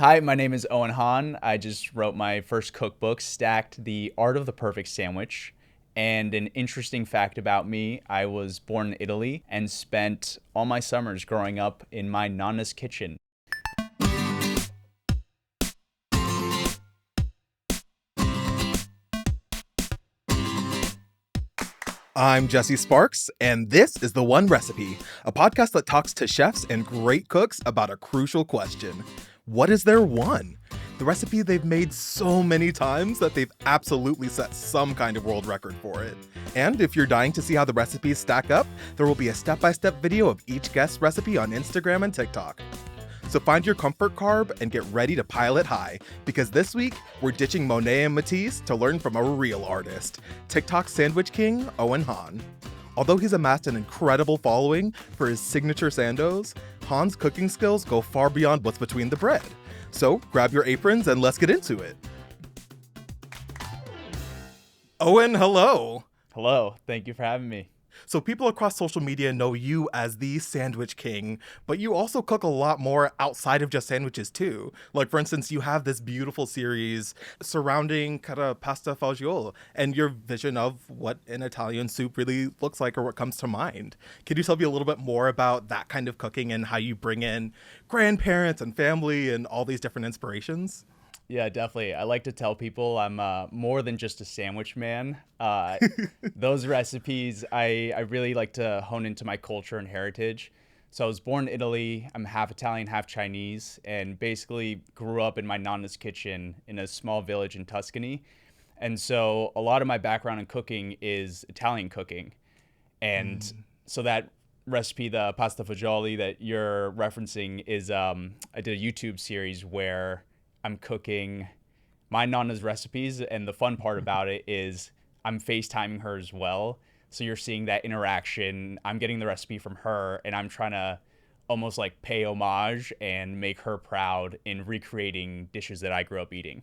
Hi, my name is Owen Han. I just wrote my first cookbook, Stacked: The Art of the Perfect Sandwich. And an interesting fact about me, I was born in Italy and spent all my summers growing up in my nonna's kitchen. I'm Jesse Sparks, and this is The One Recipe, a podcast that talks to chefs and great cooks about a crucial question. What is their one? The recipe they've made so many times that they've absolutely set some kind of world record for it. And if you're dying to see how the recipes stack up, there will be a step-by-step video of each guest's recipe on Instagram and TikTok. So find your comfort carb and get ready to pile it high, because this week we're ditching Monet and Matisse to learn from a real artist, TikTok sandwich king Owen Han. Although he's amassed an incredible following for his signature sandos, Han's cooking skills go far beyond what's between the bread. So grab your aprons and let's get into it. Owen, hello. Hello, thank you for having me. So people across social media know you as the sandwich king, but you also cook a lot more outside of just sandwiches too. Like, for instance, you have this beautiful series surrounding pasta fagioli and your vision of what an Italian soup really looks like or what comes to mind. Can you tell me a little bit more about that kind of cooking and how you bring in grandparents and family and all these different inspirations? Yeah, definitely. I like to tell people I'm more than just a sandwich man. Those recipes, I really like to hone into my culture and heritage. So I was born in Italy. I'm half Italian, half Chinese, and basically grew up in my nonna's kitchen in a small village in Tuscany. And so a lot of my background in cooking is Italian cooking. And so that recipe, the pasta fagioli that you're referencing, is I did a YouTube series where I'm cooking my nonna's recipes, and the fun part about it is I'm FaceTiming her as well. So you're seeing that interaction. I'm getting the recipe from her, and I'm trying to almost like pay homage and make her proud in recreating dishes that I grew up eating.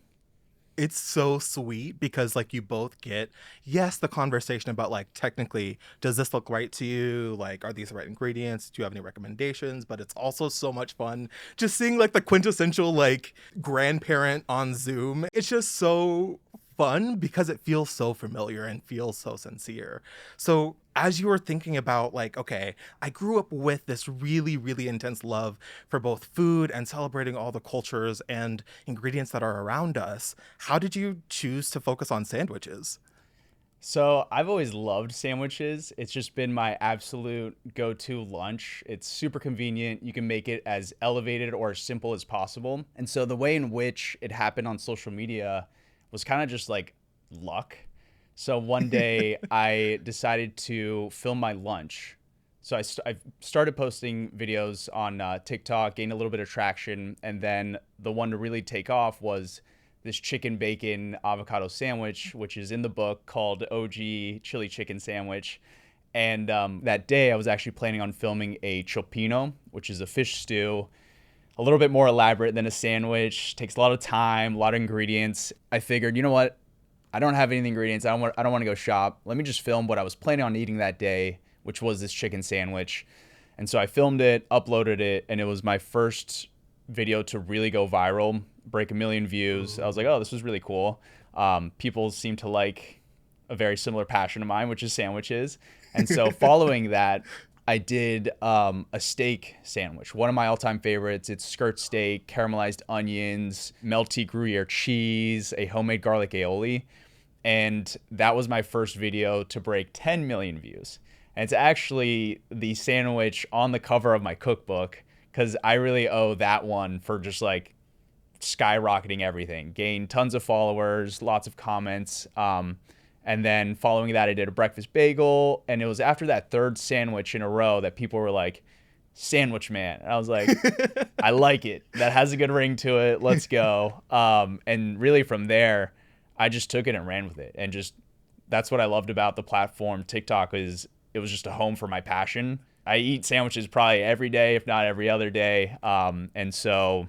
It's so sweet because like you both get, yes, the conversation about like technically, does this look right to you? Like, are these the right ingredients? Do you have any recommendations? But it's also so much fun just seeing like the quintessential like grandparent on Zoom. It's just so fun because it feels so familiar and feels so sincere. So as you were thinking about like, okay, I grew up with this really, really intense love for both food and celebrating all the cultures and ingredients that are around us, how did you choose to focus on sandwiches? So I've always loved sandwiches. It's just been my absolute go-to lunch. It's super convenient. You can make it as elevated or as simple as possible. And so the way in which it happened on social media was kind of just like luck. So one day I decided to film my lunch. So I started posting videos on TikTok, gained a little bit of traction, and then the one to really take off was this chicken bacon avocado sandwich, which is in the book, called OG Chili Chicken Sandwich. And that day I was actually planning on filming a cioppino, which is a fish stew, a little bit more elaborate than a sandwich, takes a lot of time, a lot of ingredients. I figured, you know what? I don't have any ingredients. I don't want to go shop. Let me just film what I was planning on eating that day, which was this chicken sandwich. And so I filmed it, uploaded it, and it was my first video to really go viral, break 1 million views. I was like, oh, this was really cool. People seem to like a very similar passion of mine, which is sandwiches. And so following that, I did a steak sandwich, one of my all-time favorites. It's skirt steak, caramelized onions, melty Gruyere cheese, a homemade garlic aioli. And that was my first video to break 10 million views. And it's actually the sandwich on the cover of my cookbook, because I really owe that one for just like skyrocketing everything. Gained tons of followers, lots of comments. And then following that, I did a breakfast bagel. And it was after that third sandwich in a row that people were like, sandwich man. And I was like, I like it. That has a good ring to it. Let's go. And really from there, I just took it and ran with it. And just, that's what I loved about the platform. TikTok is, it was just a home for my passion. I eat sandwiches probably every day, if not every other day. And so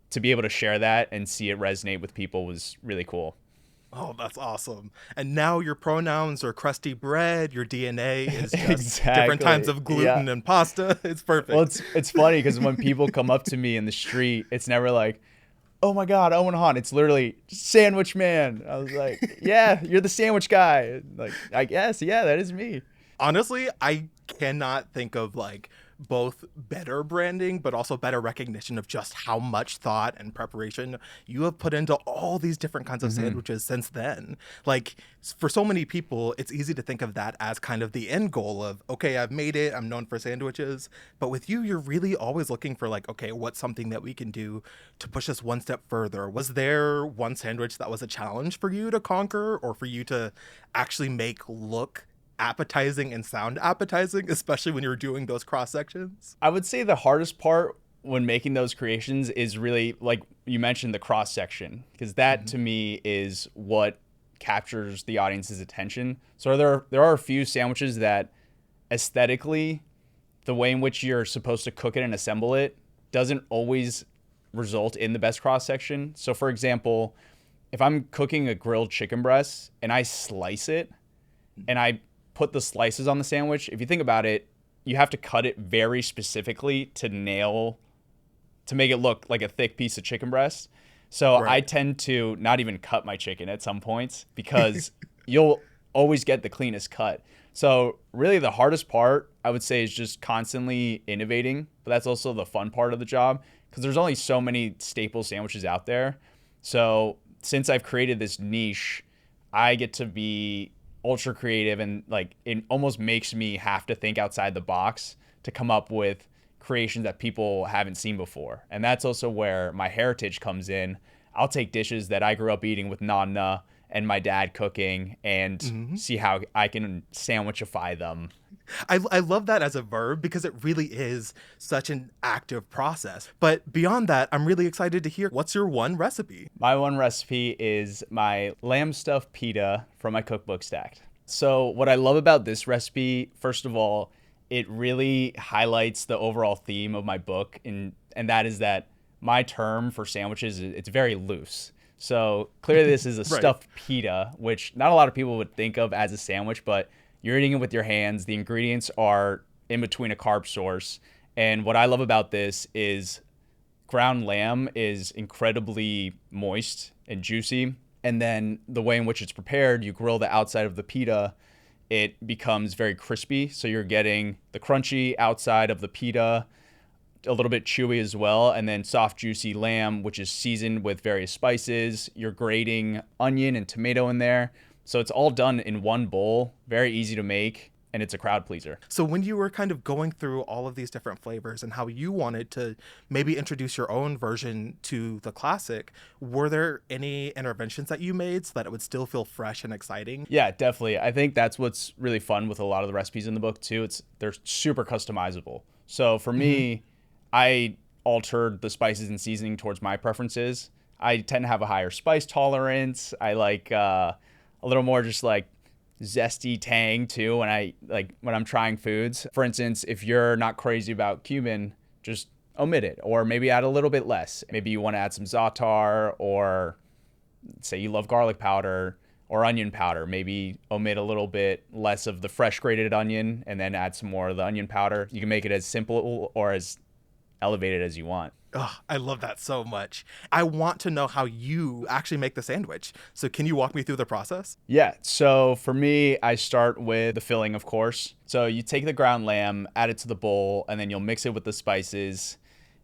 to be able to share that and see it resonate with people was really cool. Oh, that's awesome. And now your pronouns are crusty bread, your DNA is just Exactly. different kinds of gluten and pasta. It's perfect. Well, it's funny because when people come up to me in the street, it's never like, oh my God, Owen Han. It's literally Sandwich Man. I was like, yeah, you're the sandwich guy. Like, I guess, yeah, that is me. Honestly, I cannot think of like both better branding but also better recognition of just how much thought and preparation you have put into all these different kinds of sandwiches since then. Like for so many people, it's easy to think of that as kind of the end goal of, okay, I've made it, I'm known for sandwiches. But with you, you're really always looking for like, okay, what's something that we can do to push us one step further? Was there one sandwich that was a challenge for you to conquer or for you to actually make look appetizing and sound appetizing, especially when you're doing those cross sections? I would say the hardest part when making those creations is really, like you mentioned, the cross section, because that to me is what captures the audience's attention. So there are a few sandwiches that aesthetically, the way in which you're supposed to cook it and assemble it doesn't always result in the best cross section. So for example, if I'm cooking a grilled chicken breast and I slice it and I put the slices on the sandwich, if you think about it, you have to cut it very specifically to make it look like a thick piece of chicken breast. So I tend to not even cut my chicken at some points because you'll always get the cleanest cut. So really the hardest part, I would say, is just constantly innovating. But that's also the fun part of the job because there's only so many staple sandwiches out there. So since I've created this niche, I get to be ultra creative, and like it almost makes me have to think outside the box to come up with creations that people haven't seen before. And that's also where my heritage comes in. I'll take dishes that I grew up eating with Nonna and my dad cooking and see how I can sandwichify them. I love that as a verb because it really is such an active process. But beyond that, I'm really excited to hear, what's your one recipe? My one recipe is my lamb stuffed pita from my cookbook stacked. So what I love about this recipe, first of all, it really highlights the overall theme of my book, and that is that my term for sandwiches, it's very loose. So clearly this is a stuffed pita, which not a lot of people would think of as a sandwich, but you're eating it with your hands. The ingredients are in between a carb source. And what I love about this is ground lamb is incredibly moist and juicy. And then the way in which it's prepared, you grill the outside of the pita, it becomes very crispy. So you're getting the crunchy outside of the pita, a little bit chewy as well, and then soft, juicy lamb, which is seasoned with various spices. You're grating onion and tomato in there. So it's all done in one bowl, very easy to make, and it's a crowd pleaser. So when you were kind of going through all of these different flavors and how you wanted to maybe introduce your own version to the classic, were there any interventions that you made so that it would still feel fresh and exciting? Yeah, definitely. I think that's what's really fun with a lot of the recipes in the book too. They're super customizable. So for me, I altered the spices and seasoning towards my preferences. I tend to have a higher spice tolerance. I like a little more just like zesty tang too when I'm trying foods. For instance, if you're not crazy about cumin, just omit it, or maybe add a little bit less. Maybe you want to add some za'atar, or say you love garlic powder or onion powder. Maybe omit a little bit less of the fresh grated onion and then add some more of the onion powder. You can make it as simple or as elevated as you want. Oh, I love that so much. I want to know how you actually make the sandwich. So can you walk me through the process? Yeah. So for me, I start with the filling, of course. So you take the ground lamb, add it to the bowl, and then you'll mix it with the spices.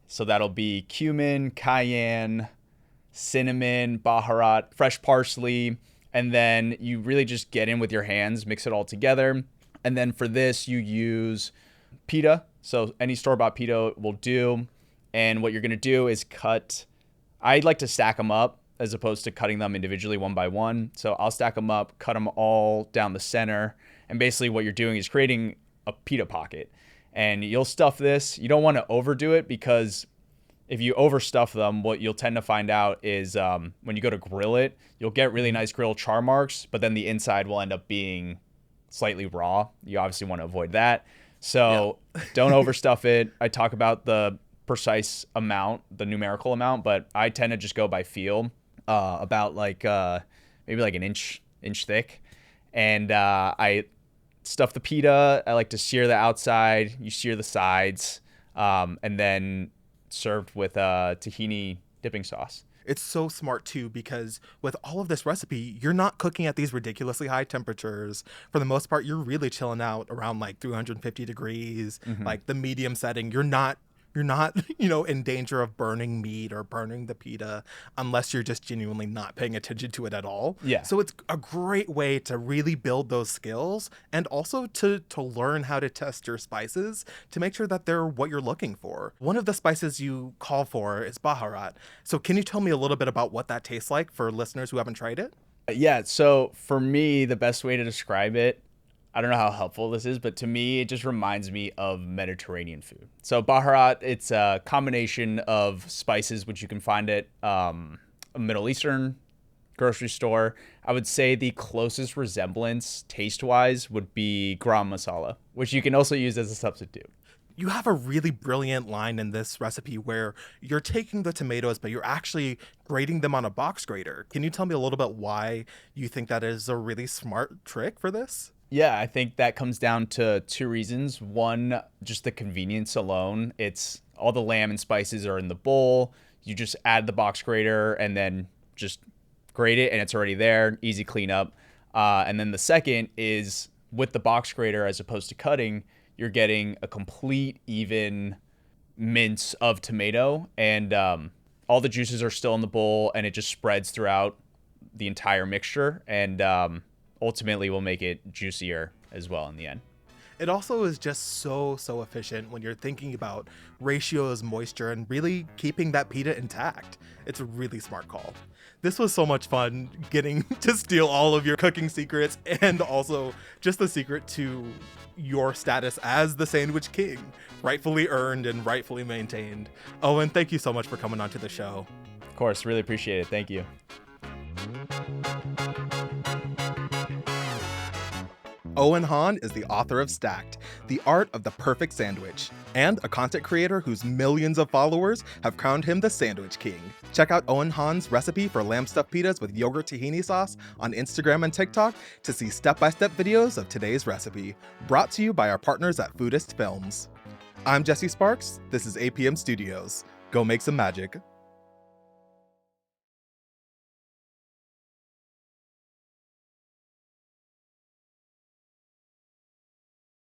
So that'll be cumin, cayenne, cinnamon, baharat, fresh parsley. And then you really just get in with your hands, mix it all together. And then for this, you use pita. So any store-bought pita will do. And what you're going to do is I like to stack them up as opposed to cutting them individually one by one. So I'll stack them up, cut them all down the center. And basically what you're doing is creating a pita pocket. And you'll stuff this. You don't want to overdo it because if you overstuff them, what you'll tend to find out is when you go to grill it, you'll get really nice grill char marks, but then the inside will end up being slightly raw. You obviously want to avoid that. So don't overstuff it. I talk about the precise amount, the numerical amount, but I tend to just go by feel, about like maybe like an inch thick. And I stuff the pita. I like to sear the outside. You sear the sides, and then served with tahini dipping sauce. It's so smart too, because with all of this recipe, you're not cooking at these ridiculously high temperatures. For the most part, you're really chilling out around like 350 degrees, like the medium setting. You're not, in danger of burning meat or burning the pita unless you're just genuinely not paying attention to it at all. Yeah. So it's a great way to really build those skills and also to learn how to test your spices to make sure that they're what you're looking for. One of the spices you call for is baharat. So can you tell me a little bit about what that tastes like for listeners who haven't tried it? Yeah, so for me, the best way to describe it, I don't know how helpful this is, but to me, it just reminds me of Mediterranean food. So Baharat, it's a combination of spices, which you can find at a Middle Eastern grocery store. I would say the closest resemblance taste-wise would be garam masala, which you can also use as a substitute. You have a really brilliant line in this recipe where you're taking the tomatoes, but you're actually grating them on a box grater. Can you tell me a little bit why you think that is a really smart trick for this? Yeah, I think that comes down to two reasons. One, just the convenience alone. It's all the lamb and spices are in the bowl. You just add the box grater and then just grate it, and it's already there. Easy cleanup. And then the second is with the box grater, as opposed to cutting, you're getting a complete, even mince of tomato, and all the juices are still in the bowl, and it just spreads throughout the entire mixture, and ultimately will make it juicier as well in the end. It also is just so efficient when you're thinking about ratios, moisture, and really keeping that pita intact. It's a really smart call. This was so much fun getting to steal all of your cooking secrets and also just the secret to your status as the sandwich king, rightfully earned and rightfully maintained. Owen, thank you so much for coming onto the show. Of course, really appreciate it. Thank you. Owen Han is the author of Stacked, The Art of the Perfect Sandwich, and a content creator whose millions of followers have crowned him the Sandwich King. Check out Owen Han's recipe for lamb stuffed pitas with yogurt tahini sauce on Instagram and TikTok to see step-by-step videos of today's recipe, brought to you by our partners at Foodist Films. I'm Jesse Sparks. This is APM Studios. Go make some magic.